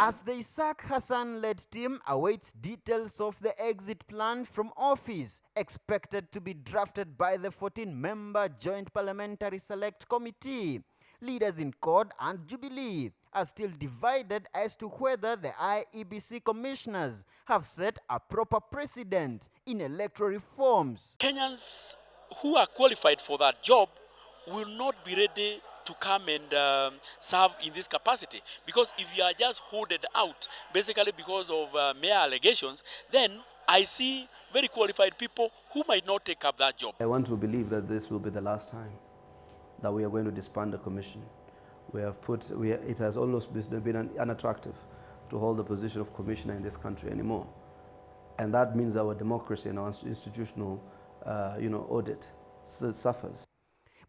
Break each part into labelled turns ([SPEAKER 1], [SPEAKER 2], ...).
[SPEAKER 1] As the Isaac Hassan-led team awaits details of the exit plan from office, expected to be drafted by the 14-member Joint Parliamentary Select Committee, leaders in CORD and Jubilee are still divided as to whether the IEBC Commissioners have set a proper precedent in electoral reforms.
[SPEAKER 2] Kenyans who are qualified for that job will not be ready to come and serve in this capacity, because if you are just holded out basically because of mere allegations, then I see very qualified people who might not take up that job.
[SPEAKER 3] I want to believe that this will be the last time that we are going to disband the commission. It has almost been unattractive to hold the position of commissioner in this country anymore. And that means our democracy and our institutional audit suffers.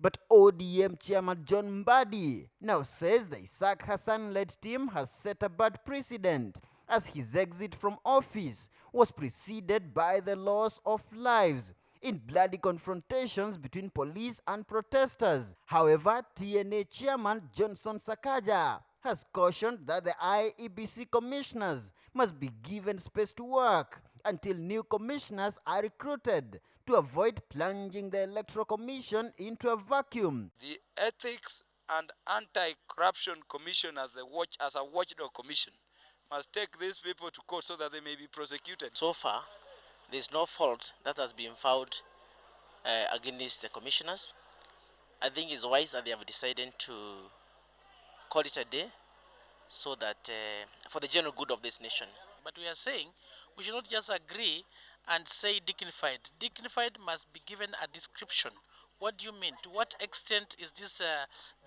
[SPEAKER 1] But ODM Chairman John Mbadi now says the Isaac Hassan-led team has set a bad precedent, as his exit from office was preceded by the loss of lives in bloody confrontations between police and protesters. However, TNA Chairman Johnson Sakaja has cautioned that the IEBC commissioners must be given space to work until new commissioners are recruited to avoid plunging the Electoral Commission into a vacuum.
[SPEAKER 4] The Ethics and Anti-Corruption Commission as a watchdog commission must take these people to court so that they may be prosecuted.
[SPEAKER 5] So far, there is no fault that has been found against the commissioners. I think it's wise that they have decided to call it a day so that for the general good of this nation.
[SPEAKER 6] But we are saying we should not just agree and say dignified. Dignified must be given a description. What do you mean? To what extent is this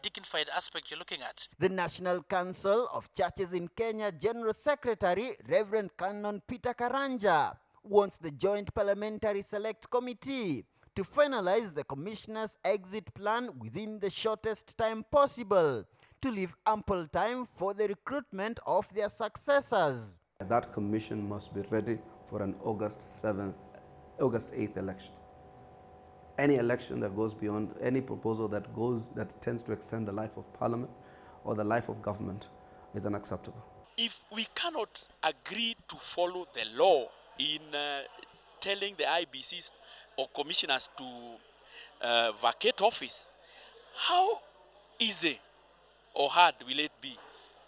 [SPEAKER 6] dignified aspect you're looking at?
[SPEAKER 1] The National Council of Churches in Kenya General Secretary Reverend Canon Peter Karanja wants the Joint Parliamentary Select Committee to finalize the Commissioner's exit plan within the shortest time possible, to leave ample time for the recruitment of their successors.
[SPEAKER 3] That commission must be ready for an August 8th election. Any election that goes beyond, any proposal that tends to extend the life of Parliament or the life of government is unacceptable.
[SPEAKER 2] If we cannot agree to follow the law in telling the IBCs or commissioners to vacate office, how easy or hard will it be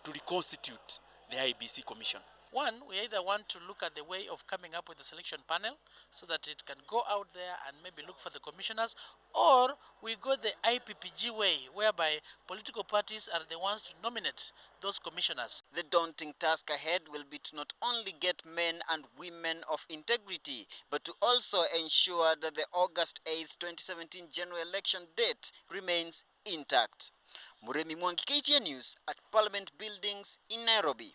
[SPEAKER 2] to reconstitute the IEBC Commission?
[SPEAKER 6] One, we either want to look at the way of coming up with a selection panel so that it can go out there and maybe look for the commissioners, or we go the IPPG way, whereby political parties are the ones to nominate those commissioners.
[SPEAKER 1] The daunting task ahead will be to not only get men and women of integrity, but to also ensure that the August 8th, 2017 general election date remains intact. Muremi Mwangi, KTN News at Parliament Buildings in Nairobi.